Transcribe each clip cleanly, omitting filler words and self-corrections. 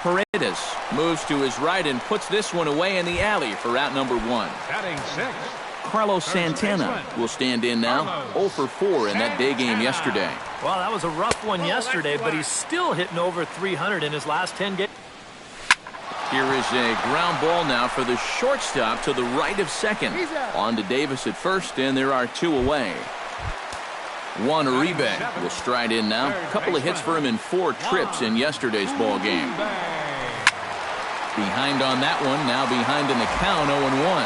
Paredes moves to his right and puts this one away in the alley for out number 1. Batting 6. Carlos Santana will stand in now, 0 for 4 in that day game yesterday. Well, that was a rough one yesterday, but he's still hitting over 300 in his last 10 games. Here is a ground ball now for the shortstop to the right of second. On to Davis at first, and there are 2 away. Juan Uribe will stride in now. A couple of hits for him in 4 trips in yesterday's ball game. Behind on that one, now behind in the count, 0-1.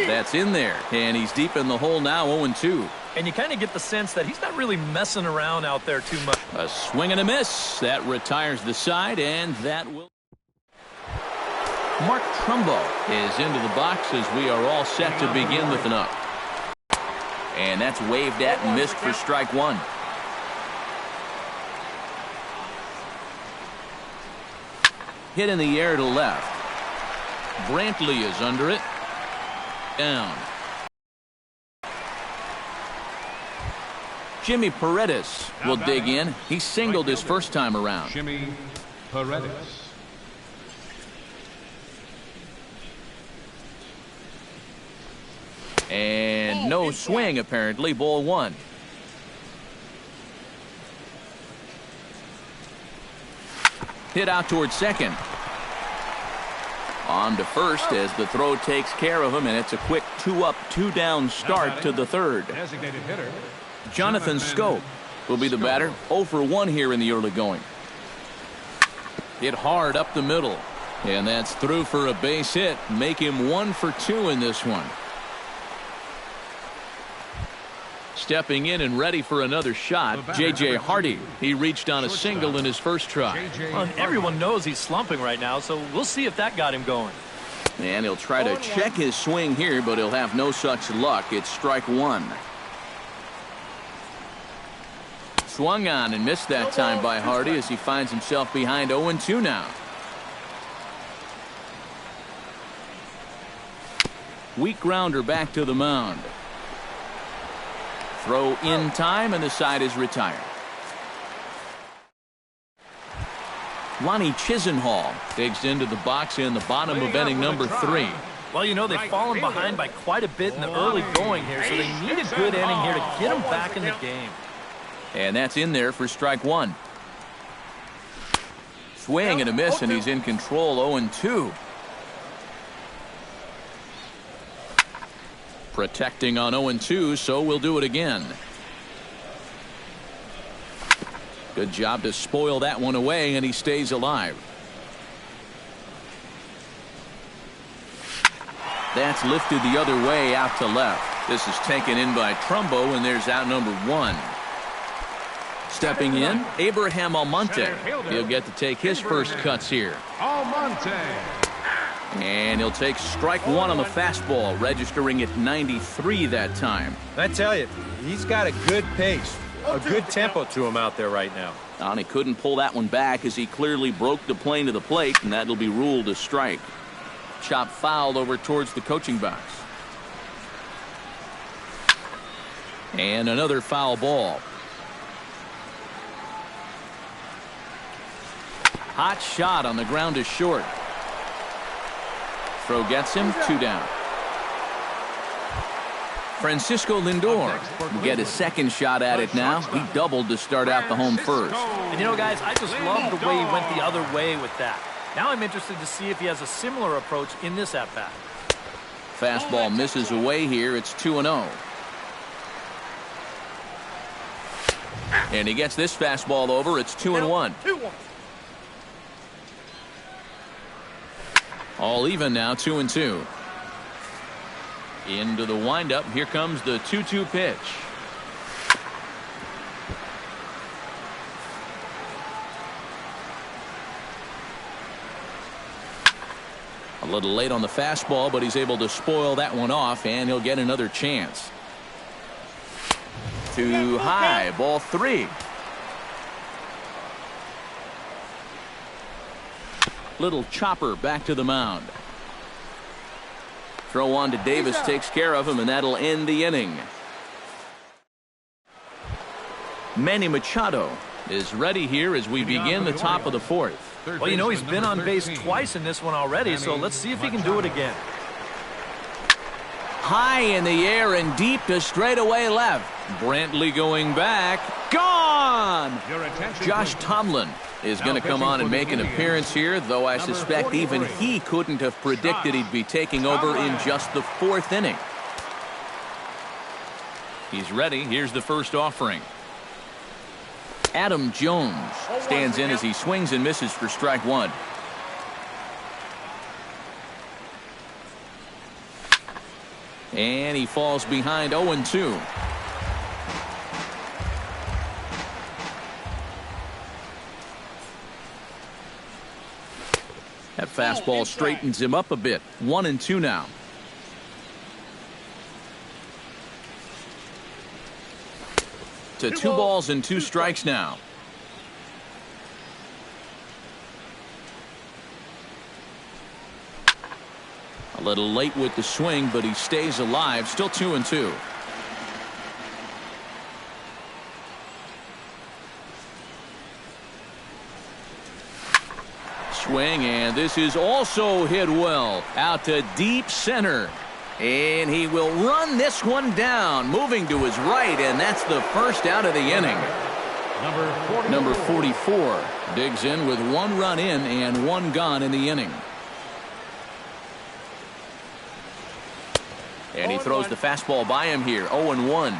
That's in there, and he's deep in the hole now, 0-2. And you kind of get the sense that he's not really messing around out there too much. A swing and a miss. That retires the side, and that will... Mark Trumbo is into the box as we are all set to begin with an up. And that's waved at and missed for strike 1. Hit in the air to left. Brantley is under it. Down. Jimmy Paredes will dig in. He singled his first time around. Jimmy Paredes. And no swing, apparently. Ball 1. Hit out towards second. On to first as the throw takes care of him, and it's a quick 2-up, 2-down start to the third. Designated hitter Jonathan Scope will be the batter. 0 for 1 here in the early going. Hit hard up the middle, and that's through for a base hit. Make him 1 for 2 in this one. Stepping in and ready for another shot, J.J. Hardy. He reached on a single in his first try. Well, everyone knows he's slumping right now, so we'll see if that got him going. And he'll try to check his swing here, but he'll have no such luck. It's strike 1. Swung on and missed that time by Hardy as he finds himself behind 0-2 now. Weak grounder back to the mound. Throw in time, and the side is retired. Lonnie Chisenhall digs into the box in the bottom of inning number 3. Well, you know, they've fallen behind by quite a bit in the early going here, so they need a good inning here to get them back in the game. And that's in there for strike 1. Swing and a miss, and he's in control, 0-2. Protecting on 0-2, so we'll do it again. Good job to spoil that one away, and he stays alive. That's lifted the other way out to left. This is taken in by Trumbo, and there's out number 1. Stepping in, Abraham Almonte. He'll get to take his first cuts here. Almonte. And he'll take strike 1 on the fastball, registering at 93 that time. I tell you, he's got a good pace, a good tempo to him out there right now. And he couldn't pull that one back as he clearly broke the plane to the plate, and that'll be ruled a strike. Chop fouled over towards the coaching box. And another foul ball. Hot shot on the ground is short. Throw gets him, 2 down. Francisco Lindor will get his second shot at it now. He doubled to start out the home first. And you know, guys, I just love the way he went the other way with that. Now I'm interested to see if he has a similar approach in this at-bat. Fastball misses away here. It's 2-0. And he gets this fastball over. It's 2-1. All even now, 2-2. Into the windup. Here comes the 2-2 pitch. A little late on the fastball, but he's able to spoil that one off, and he'll get another chance. Too high, ball 3. Little chopper back to the mound. Throw on to Davis takes care of him, and that'll end the inning. Manny Machado is ready here as we begin the top of the fourth. Well, you know, he's been on base twice in this one already, so let's see if he can do it again. High in the air and deep to straightaway left. Brantley going back. Gone! Josh Tomlin is going to come on and make an appearance here, though I suspect even he couldn't have predicted he'd be taking over in just the fourth inning. He's ready. Here's the first offering. Adam Jones stands in as he swings and misses for strike one. And he falls behind 0-2. That fastball straightens him up a bit. 1-2 now. To 2 balls and 2 strikes now. A little late with the swing, but he stays alive. Still 2-2. Swing, and this is also hit well. Out to deep center. And he will run this one down, moving to his right, and that's the first out of the inning. Number 44 digs in with 1 run in and 1 gone in the inning. And he throws the fastball by him here. 0-1.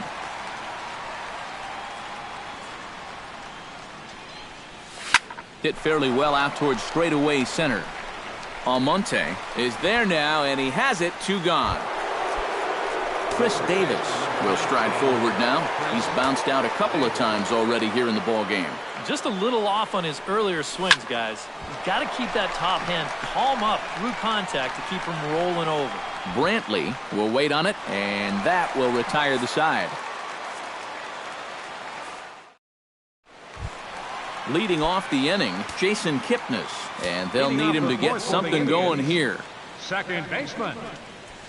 Hit fairly well out towards straightaway center. Almonte is there now, and he has it. 2 gone. Chris Davis will stride forward now. He's bounced out a couple of times already here in the ball game. Just a little off on his earlier swings, guys. He's got to keep that top hand palm up through contact to keep him rolling over. Brantley will wait on it, and that will retire the side. Leading off the inning, Jason Kipnis, and they'll need him to get something going here. Second baseman,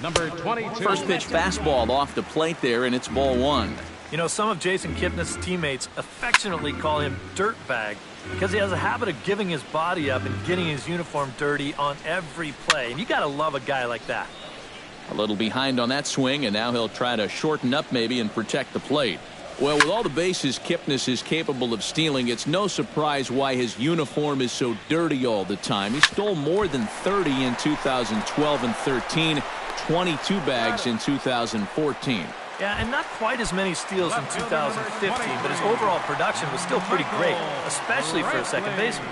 number 22. First pitch fastball off the plate there, and it's ball 1. You know, some of Jason Kipnis' teammates affectionately call him Dirtbag because he has a habit of giving his body up and getting his uniform dirty on every play. And you got to love a guy like that. A little behind on that swing, and now he'll try to shorten up maybe and protect the plate. Well, with all the bases Kipnis is capable of stealing, it's no surprise why his uniform is so dirty all the time. He stole more than 30 in 2012 and 13, 22 bags in 2014. Yeah, and not quite as many steals in 2015, but his overall production was still pretty great, especially for a second baseman.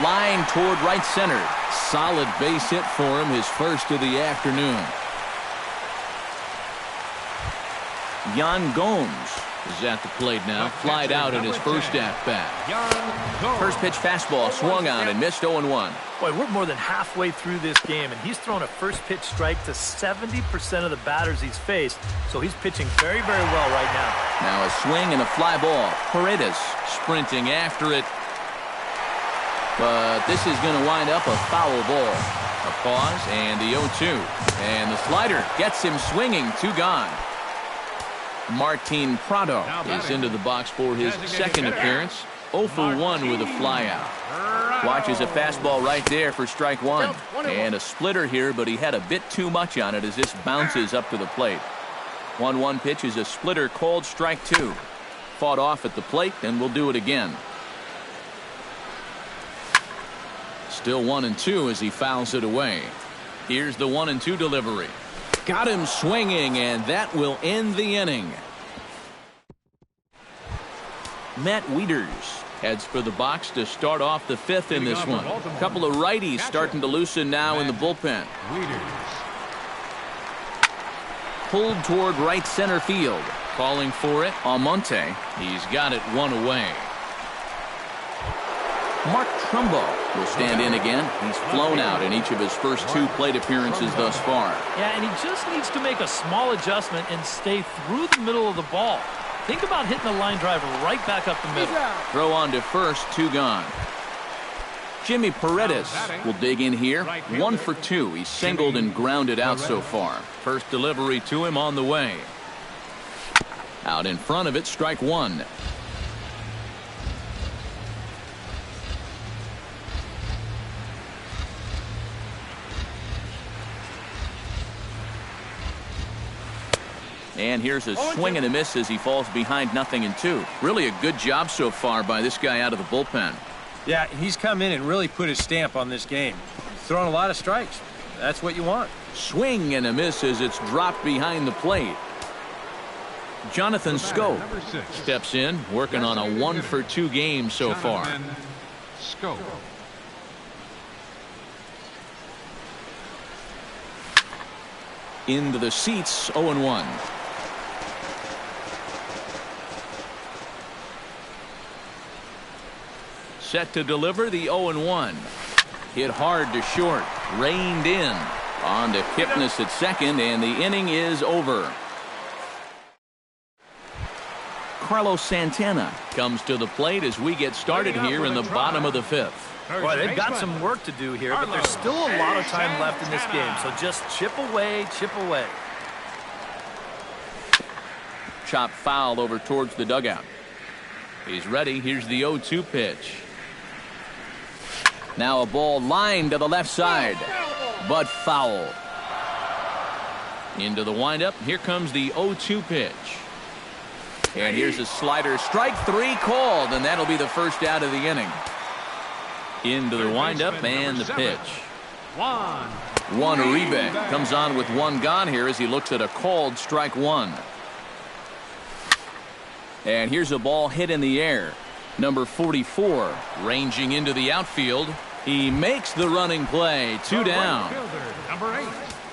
Line toward right center. Solid base hit for him, his first of the afternoon. Yan Gomes is at the plate now. Flied out in his first at-bat. First pitch fastball swung on and missed 0-1. Boy, we're more than halfway through this game, and he's thrown a first pitch strike to 70% of the batters he's faced, so he's pitching very, very well right now. Now a swing and a fly ball. Paredes sprinting after it. But this is going to wind up a foul ball. A pause and the 0-2. And the slider gets him swinging. 2 gone. Martin Prado is into the box for his second appearance. 0 for 1 with a flyout. Watches a fastball right there for strike 1. And a splitter here, but he had a bit too much on it as this bounces up to the plate. 1-1 pitch is a splitter called strike 2. Fought off at the plate, and we'll do it again. Still 1-2 as he fouls it away. Here's the 1-2 delivery. Got him swinging, and that will end the inning. Matt Wieters heads for the box to start off the 5th in this one. A couple of righties starting to loosen now in the bullpen. Pulled toward right center field. Calling for it, Almonte. He's got it 1 away. Mark Trumbo will stand in again. He's flown out in each of his first 2 plate appearances thus far. Yeah, and he just needs to make a small adjustment and stay through the middle of the ball. Think about hitting a line drive right back up the middle. Throw on to first, 2 gone. Jimmy Paredes will dig in here. 1 for 2. He's singled and grounded out so far. First delivery to him on the way. Out in front of it, strike 1. And here's a swing and a miss as he falls behind 0-2. Really a good job so far by this guy out of the bullpen. Yeah, he's come in and really put his stamp on this game. He's throwing a lot of strikes. That's what you want. Swing and a miss as it's dropped behind the plate. Jonathan Scope steps in, working on a 1-for-2 game so far. Scope. Into the seats, 0-1. Set to deliver the 0-1. Hit hard to short, reined in. On to Kipnis at second, and the inning is over. Carlos Santana comes to the plate as we get started here in the bottom of the 5th. Boy, they've got some work to do here, but there's still a lot of time left in this game, so just chip away, chip away. Chop foul over towards the dugout. He's ready. Here's the 0-2 pitch. Now a ball lined to the left side, but foul. Into the windup. Here comes the 0-2 pitch. And here's a slider. Strike 3 called, and that'll be the first out of the inning. Into the windup and the pitch. Juan Uribe comes on with 1 gone here as he looks at a called strike 1. And here's a ball hit in the air. Number 44 ranging into the outfield. He makes the running play. 2 down.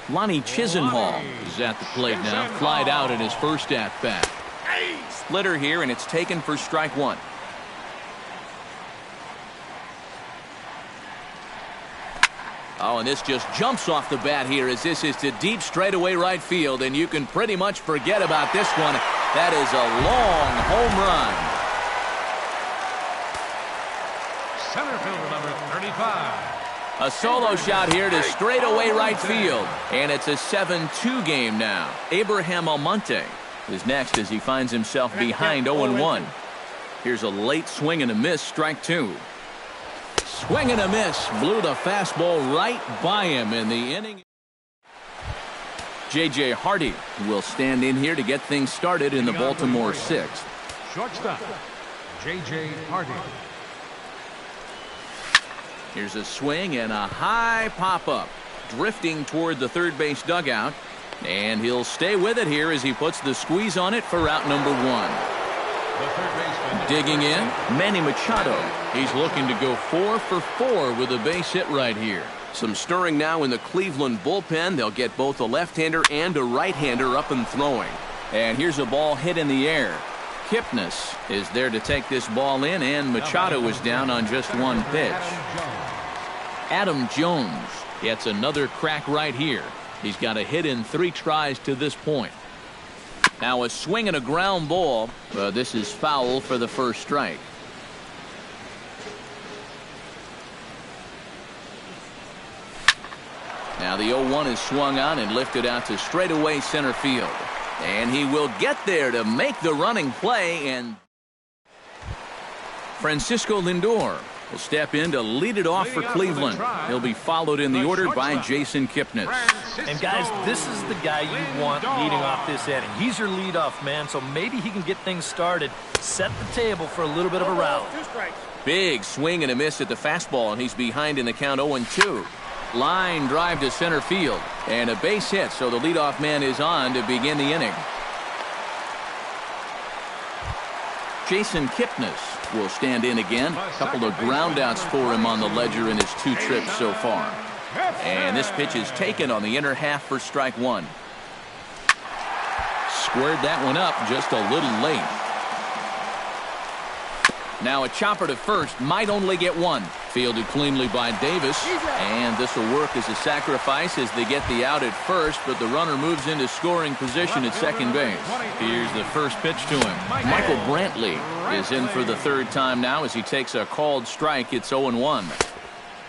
Lonnie Chisenhall is at the plate now. Flied out in his first at bat. Splitter here, and it's taken for strike 1. Oh, and this just jumps off the bat here as this is to deep straightaway right field, and you can pretty much forget about this one. That is a long home run. Center fielder number 35. A solo shot here to straightaway right field, and it's a 7-2 game now. Abraham Almonte is next as he finds himself behind 0-1. Here's a late swing and a miss, strike 2. Swing and a miss, blew the fastball right by him in the inning. J.J. Hardy will stand in here to get things started in the Baltimore 6th. Shortstop, J.J. Hardy. Here's a swing and a high pop-up, drifting toward the third base dugout. And he'll stay with it here as he puts the squeeze on it for out number 1. Digging in, Manny Machado. He's looking to go 4 for 4 with a base hit right here. Some stirring now in the Cleveland bullpen. They'll get both a left-hander and a right-hander up and throwing. And here's a ball hit in the air. Kipnis is there to take this ball in, and Machado is down on just 1 pitch. Adam Jones gets another crack right here. He's got a hit in 3 tries to this point. Now a swing and a ground ball. This is foul for the first strike. Now the 0-1 is swung on and lifted out to straightaway center field. And he will get there to make the running play, and Francisco Lindor will step in to lead it off for Cleveland. He'll be followed in the order by Jason Kipnis. And guys, this is the guy you want leading off this inning. He's your leadoff man, so maybe he can get things started, set the table for a little bit of a rally. Big swing and a miss at the fastball, and he's behind in the count 0-2. Line drive to center field, and a base hit, so the leadoff man is on to begin the inning. Jason Kipnis will stand in again. A couple of groundouts for him on the ledger in his 2 trips so far. And this pitch is taken on the inner half for strike 1. Squared that one up just a little late. Now a chopper to first, might only get 1. Fielded cleanly by Davis, and this will work as a sacrifice as they get the out at first, but the runner moves into scoring position at second base. Here's the first pitch to him. Michael Brantley is in for the 3rd time now as he takes a called strike. It's 0-1.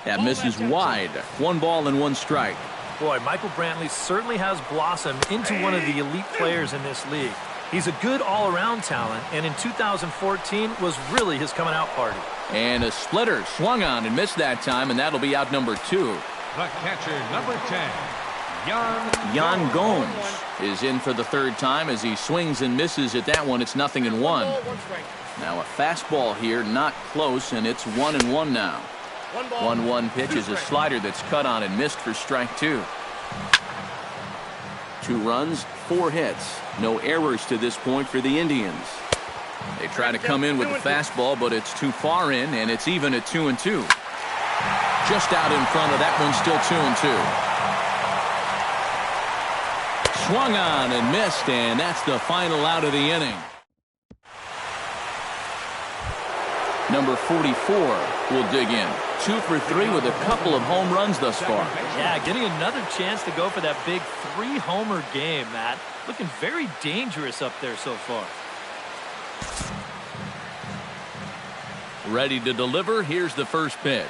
That misses wide. 1 ball and 1 strike. Boy, Michael Brantley certainly has blossomed into one of the elite players in this league. He's a good all-around talent, and in 2014 was really his coming-out party. And a splitter swung on and missed that time, and that'll be out number 2. The catcher, number 10, Yan Gomes is in for the third time as he swings and misses at that one. It's 0-1. Now a fastball here, not close, and it's 1-1 now. 1-1 pitch is a slider that's cut on and missed for strike 2. 2 runs, 4 hits. No errors to this point for the Indians. They try to come in with the fastball, but it's too far in, and it's even at 2-2. Just out in front of that one, still 2-2. Swung on and missed, and that's the final out of the inning. Number 44 will dig in. 2 for 3 with a couple of home runs thus far. Yeah, getting another chance to go for that big 3-homer game, Matt. Looking very dangerous up there so far. Ready to deliver. Here's the first pitch.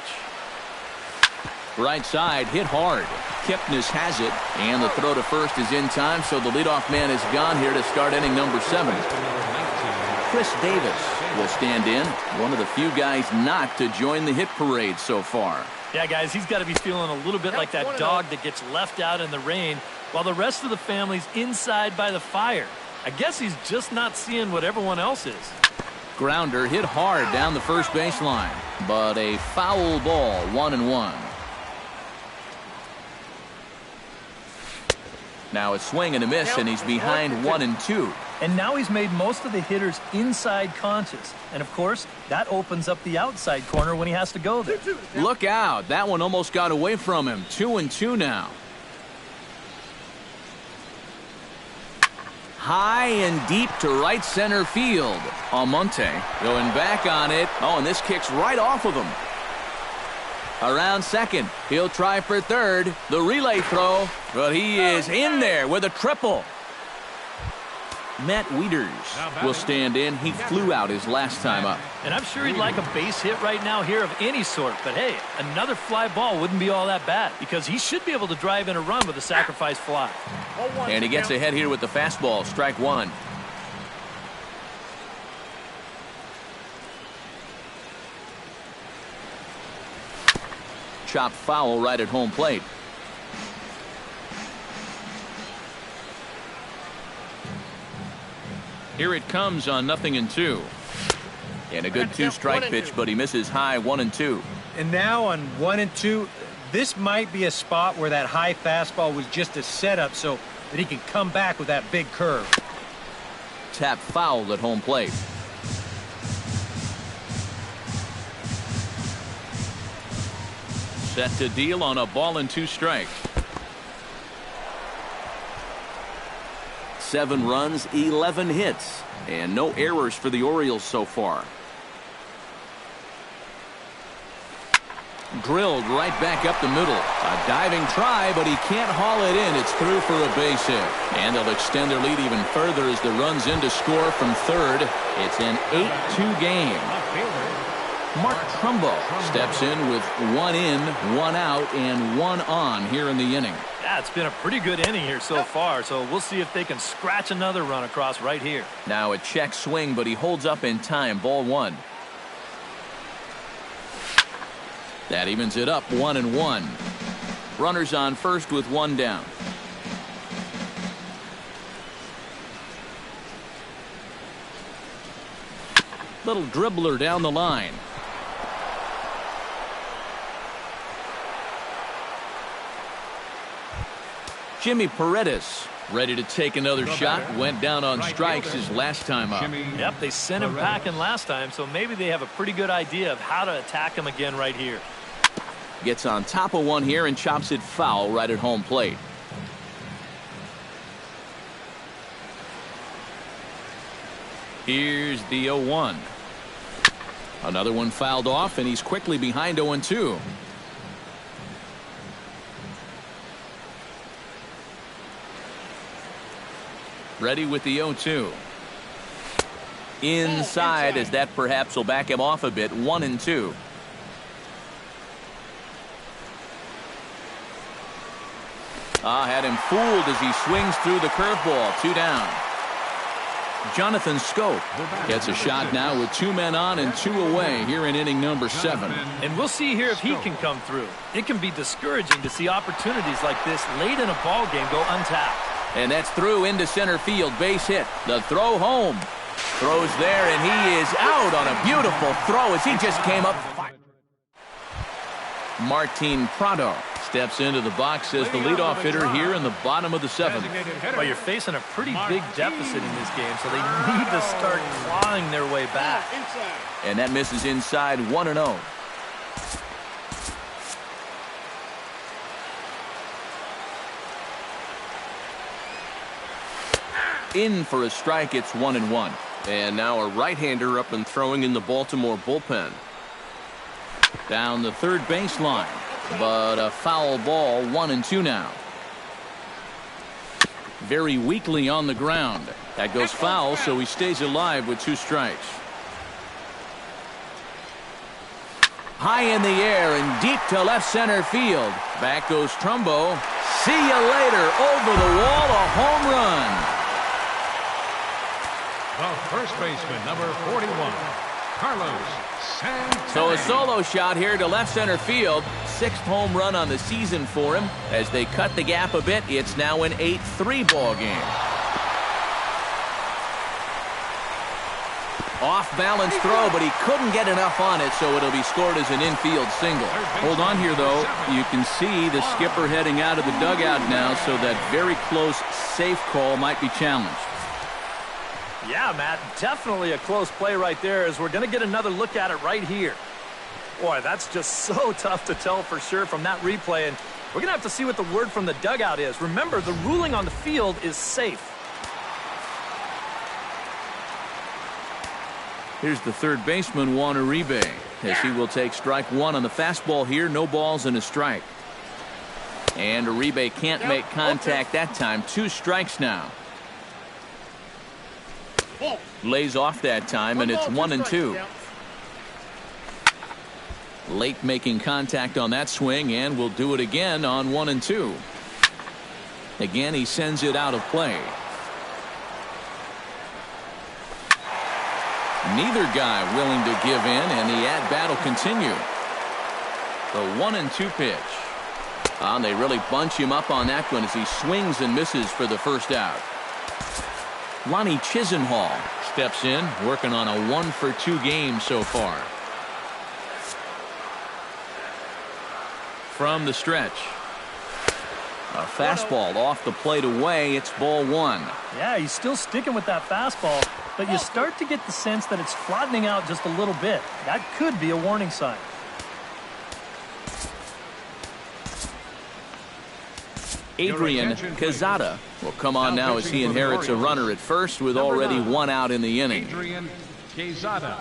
Right side, hit hard. Kipnis has it, and the throw to first is in time, so the leadoff man is gone here to start inning number 7. Chris Davis will stand in, one of the few guys not to join the hit parade so far. Yeah, guys, he's got to be feeling a little bit like that dog that gets left out in the rain while the rest of the family's inside by the fire. I guess he's just not seeing what everyone else is. Grounder hit hard down the first baseline, but a foul ball, 1-1. Now a swing and a miss, and he's behind 1-2. And now he's made most of the hitters inside conscious. And, of course, that opens up the outside corner when he has to go there. Look out. That one almost got away from him. 2-2 now. High and deep to right center field. Almonte going back on it. Oh, and this kicks right off of him. Around second. He'll try for third. The relay throw. But he is in there with a triple. Matt Wieters will stand in. He flew out his last time up. And I'm sure he'd like a base hit right now here of any sort. But, hey, another fly ball wouldn't be all that bad because he should be able to drive in a run with a sacrifice fly. And he gets ahead here with the fastball. Strike 1. Chopped foul right at home plate. Here it comes on 0-2. And a good 2-strike pitch, but he misses high 1-2. And now on 1-2, this might be a spot where that high fastball was just a setup so that he can come back with that big curve. Tap foul at home plate. Set to deal on a ball and 2 strikes. 7 runs, 11 hits, and no errors for the Orioles so far. Drilled right back up the middle. A diving try, but he can't haul it in. It's through for a base hit. And they'll extend their lead even further as the run's in to score from third. It's an 8-2 game. Mark Trumbo steps in with 1 in, 1 out, and 1 on here in the inning. Yeah, it's been a pretty good inning here so far, so we'll see if they can scratch another run across right here. Now a check swing, but he holds up in time. Ball 1. That evens it up 1-1. Runners on first with 1 down. Little dribbler down the line. Jimmy Paredes ready to take another shot. Went down on strikes his last time up. Yep, they sent him packing last time, so maybe they have a pretty good idea of how to attack him again right here. Gets on top of one here and chops it foul right at home plate. Here's the 0-1. Another one fouled off, and he's quickly behind 0-2. Ready with the 0-2. Inside, as that perhaps will back him off a bit. 1-2. Had him fooled as he swings through the curveball. 2 down. Jonathan Scope gets a shot now with 2 men on and 2 away here in inning number 7. And we'll see here if he can come through. It can be discouraging to see opportunities like this late in a ball game go untapped. And that's through into center field, base hit. The throw home. Throws there, and he is out on a beautiful throw as he just came up. Martin Prado steps into the box as the leadoff hitter here in the bottom of the 7th. Well, you're facing a pretty big deficit in this game, so they need to start clawing their way back. And that misses inside 1-0. In for a strike, it's 1-1. And now a right-hander up and throwing in the Baltimore bullpen. Down the third baseline, but a foul ball, 1-2 now. Very weakly on the ground. That goes foul, so he stays alive with 2 strikes. High in the air and deep to left center field. Back goes Trumbo. See you later. Over the wall, a home run. The first baseman, number 41, Carlos Santana. So a solo shot here to left center field. 6th home run on the season for him. As they cut the gap a bit, it's now an 8-3 ball game. Off-balance throw, but he couldn't get enough on it, so it'll be scored as an infield single. Hold on here, though. You can see the skipper heading out of the dugout now, so that very close, safe call might be challenged. Yeah, Matt, definitely a close play right there, as we're going to get another look at it right here. Boy, that's just so tough to tell for sure from that replay, and we're going to have to see what the word from the dugout is. Remember, the ruling on the field is safe. Here's the third baseman, Juan Uribe, as he will take strike 1 on the fastball here. No balls and a strike. And Uribe can't make contact that time. 2 strikes now. Lays off that time, and it's 1-2. Late making contact on that swing, and will do it again on 1-2. Again, he sends it out of play. Neither guy willing to give in, and the at-bat will continue. The 1-2 pitch. And they really bunch him up on that one as he swings and misses for the first out. Lonnie Chisenhall steps in, working on a 1-for-2 game so far. From the stretch. A fastball off the plate away. It's ball 1. Yeah, he's still sticking with that fastball, but you start to get the sense that it's flattening out just a little bit. That could be a warning sign. Adrian Quezada will come on now as he inherits a runner at first with already 1 out in the inning. Adrian Quezada.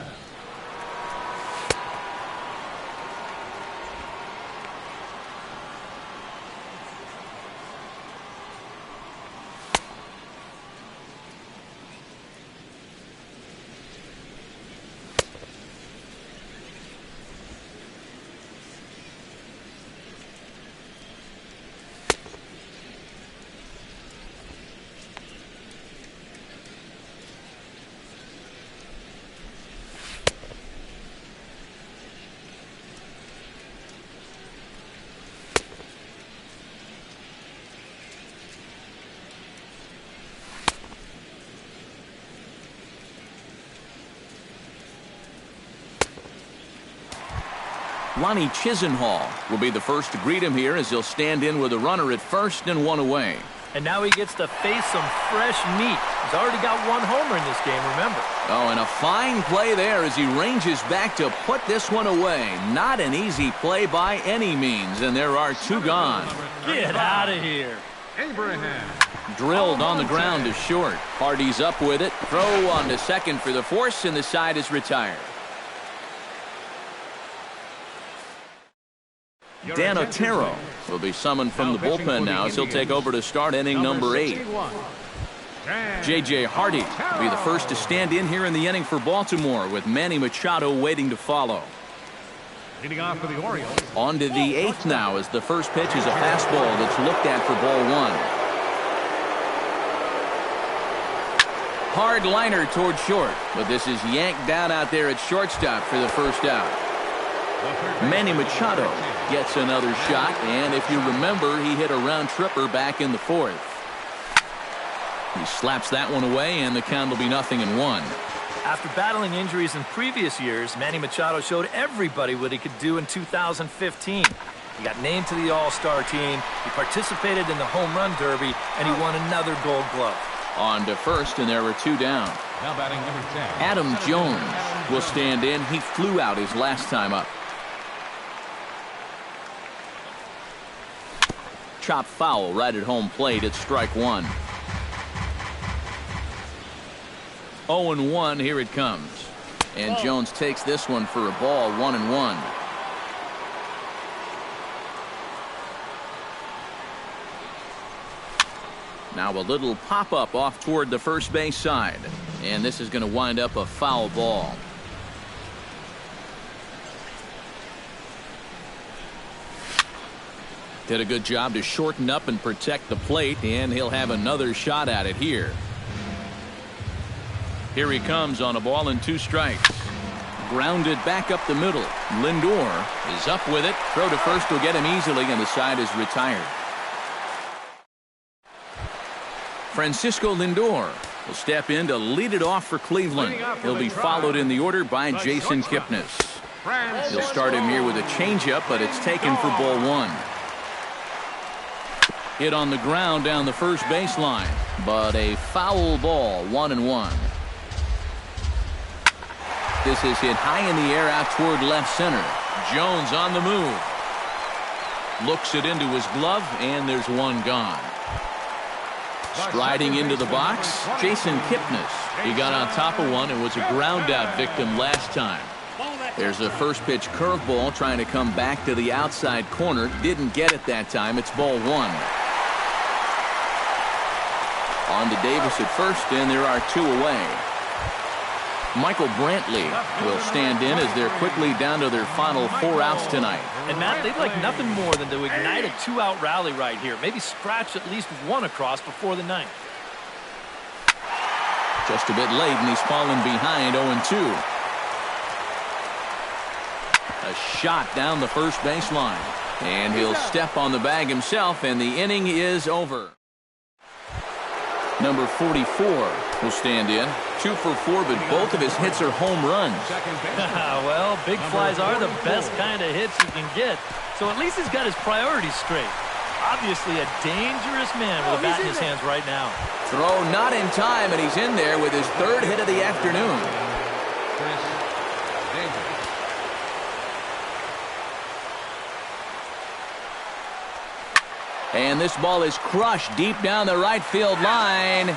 Lonnie Chisenhall will be the first to greet him here as he'll stand in with a runner at first and 1 away. And now he gets to face some fresh meat. He's already got 1 homer in this game, remember. Oh, and a fine play there as he ranges back to put this one away. Not an easy play by any means, and there are 2 gone. Get out of here. Abraham. Drilled on the ground to short. Hardy's up with it. Throw on to second for the force, and the side is retired. Dan Otero will be summoned from the bullpen now as he'll take over to start inning number 8. J.J. Hardy will be the first to stand in here in the inning for Baltimore, with Manny Machado waiting to follow. Leading off for the Orioles. On to the 8th now as the first pitch is a fastball that's looked at for ball 1. hard liner toward short, but this is yanked down out there at shortstop for the first out. Manny Machado gets another shot, and if you remember, he hit a round tripper back in the fourth. He slaps that one away, and the count will be 0-1. After battling injuries in previous years, Manny Machado showed everybody what he could do in 2015. He got named to the All-Star team, he participated in the Home Run Derby, and he won another Gold Glove. On to first, and there are 2 down. Now batting number 10. Adam Jones will stand in. He flew out his last time up. Chop foul right at home plate. It's strike 1. 0-1, here it comes. And Jones takes this one for a ball, 1-1. Now a little pop-up off toward the first base side. And this is going to wind up a foul ball. Did a good job to shorten up and protect the plate, and he'll have another shot at it here. Here he comes on a ball and 2 strikes. Grounded back up the middle. Lindor is up with it. Throw to first will get him easily, and the side is retired. Francisco Lindor will step in to lead it off for Cleveland. He'll be followed in the order by Jason Kipnis. He'll start him here with a changeup, but it's taken for ball 1. Hit on the ground down the first baseline, but a foul ball, 1-1. This is hit high in the air out toward left center. Jones on the move. Looks it into his glove, and there's one gone. Striding into the box, Jason Kipnis. He got on top of one and was a ground out victim last time. There's a first pitch curveball trying to come back to the outside corner. Didn't get it that time. It's ball 1. On to Davis at first, and there are 2 away. Michael Brantley will stand in as they're quickly down to their final 4 outs tonight. And Matt, they'd like nothing more than to ignite a 2-out rally right here. Maybe scratch at least 1 across before the 9th. Just a bit late, and he's fallen behind 0-2. A shot down the first baseline. And he'll step on the bag himself, and the inning is over. Number 44 will stand in. 2 for 4, but both of his hits are home runs. Well, big flies are the best kind of hits you can get. So at least he's got his priorities straight. Obviously a dangerous man with a bat in his hands right now. Throw not in time, and he's in there with his 3rd hit of the afternoon. And this ball is crushed deep down the right field line.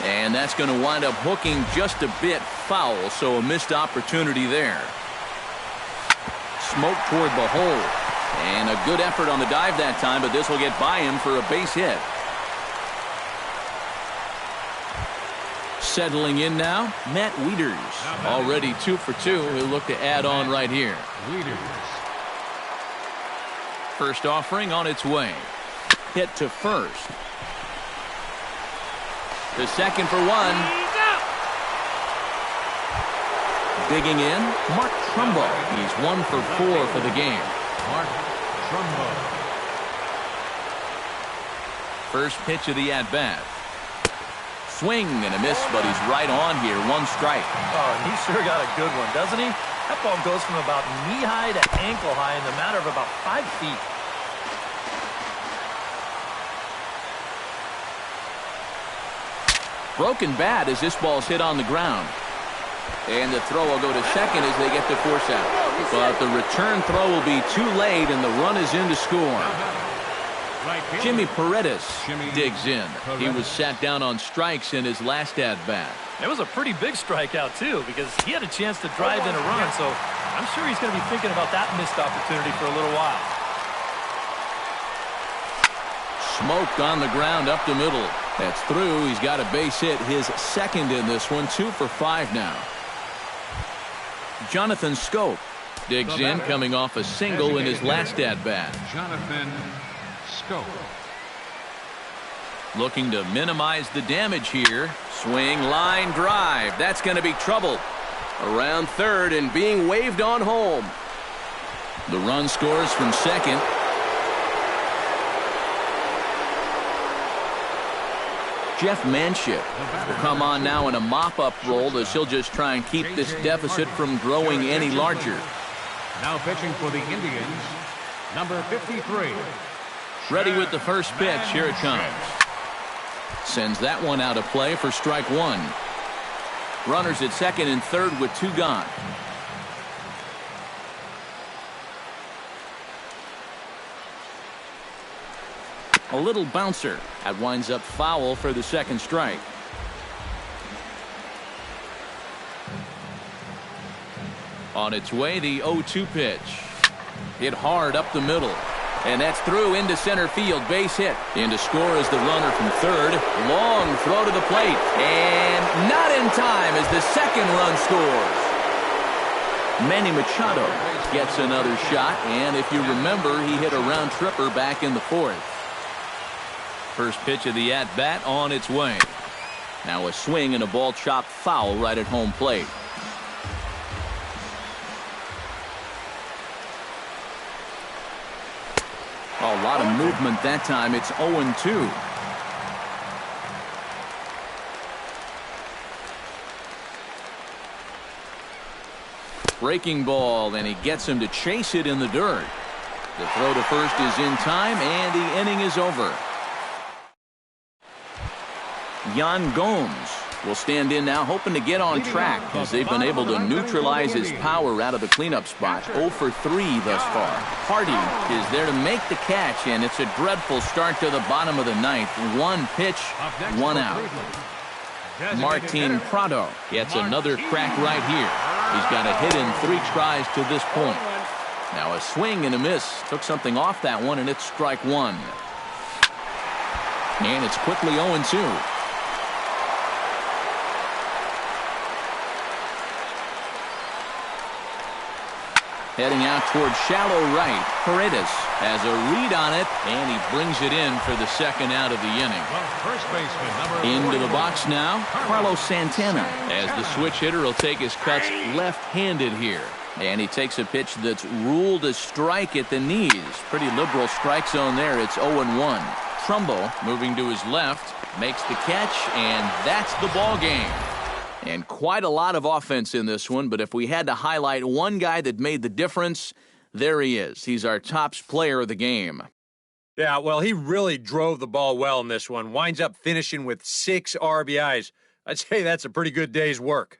And that's going to wind up hooking just a bit foul, so a missed opportunity there. Smoke toward the hole. And a good effort on the dive that time, but this will get by him for a base hit. Settling in now, Matt Wieters. Already 2 for 2. He'll look to add on right here. First offering on its way. Hit to first. The second for 1. Digging in, Mark Trumbo. He's 1 for 4 for the game. Mark Trumbo. First pitch of the at-bat. Swing and a miss, but he's right on here. 1 strike. Oh, and he sure got a good one, doesn't he? That ball goes from about knee-high to ankle-high in the matter of about 5 feet. Broken bat as this ball's hit on the ground. And the throw will go to second as they get the force out. But the return throw will be too late, and the run is in to score. Jimmy Paredes digs in. He was sat down on strikes in his last at-bat. It was a pretty big strikeout, too, because he had a chance to drive in a run, so I'm sure he's going to be thinking about that missed opportunity for a little while. Smoked on the ground up the middle. That's through. He's got a base hit, his 2nd in this one. 2 for 5 now. Jonathan Scope digs in, coming off a single in his last at-bat. Jonathan Scope. Looking to minimize the damage here. Swing, line, drive. That's going to be trouble. Around third and being waved on home. The run scores from second. Jeff Manship will come on now in a mop-up role as he'll just try and keep this deficit from growing any larger. Now pitching for the Indians, number 53. Ready with the first pitch. Here it comes. Sends that one out of play for strike one. Runners at second and third with two gone. A little bouncer. That winds up foul for the second strike. On its way, the 0-2 pitch. Hit hard up the middle. And that's through into center field. Base hit. In to score is the runner from third. Long throw to the plate. And not in time as the second run scores. Manny Machado gets another shot. And if you remember, he hit a round tripper back in the fourth. First pitch of the at-bat on its way. Now a swing and a ball chopped foul right at home plate. A lot of movement that time. It's 0-2. Breaking ball, and he gets him to chase it in the dirt. The throw to first is in time, and the inning is over. Yan Gomes will stand in now, hoping to get on track as they've been able to neutralize his power out of the cleanup spot. 0 for 3 thus far. Hardy is there to make the catch, and it's a dreadful start to the bottom of the ninth. One pitch, one out. Martin Prado gets another crack right here. He's got a hit in 3 tries to this point. Now a swing and a miss. Took something off that one, and it's strike one. And it's quickly 0-2. Heading out towards shallow right. Paredes has a read on it, and he brings it in for the second out of the inning. First baseman, number Into the box now, Carlos Santana, as the switch hitter will take his cuts left-handed here. And he takes a pitch that's ruled a strike at the knees. Pretty liberal strike zone there. It's 0-1. Trumbo moving to his left, makes the catch, and that's the ball game. And quite a lot of offense in this one, but if we had to highlight one guy that made the difference, there he is. He's our tops player of the game. Yeah, well, he really drove the ball well in this one. Winds up finishing with 6 RBIs. I'd say that's a pretty good day's work.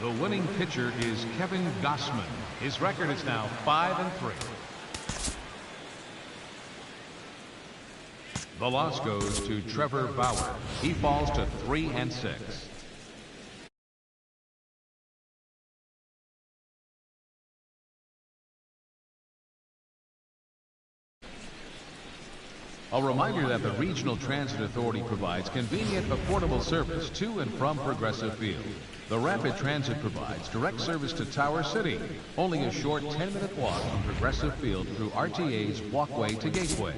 The winning pitcher is Kevin Gossman. His record is now 5-3. The loss goes to Trevor Bauer. He falls to 3-6. A reminder that the Regional Transit Authority provides convenient, affordable service to and from Progressive Field. The Rapid Transit provides direct service to Tower City, only a short 10-minute walk from Progressive Field through RTA's walkway to Gateway.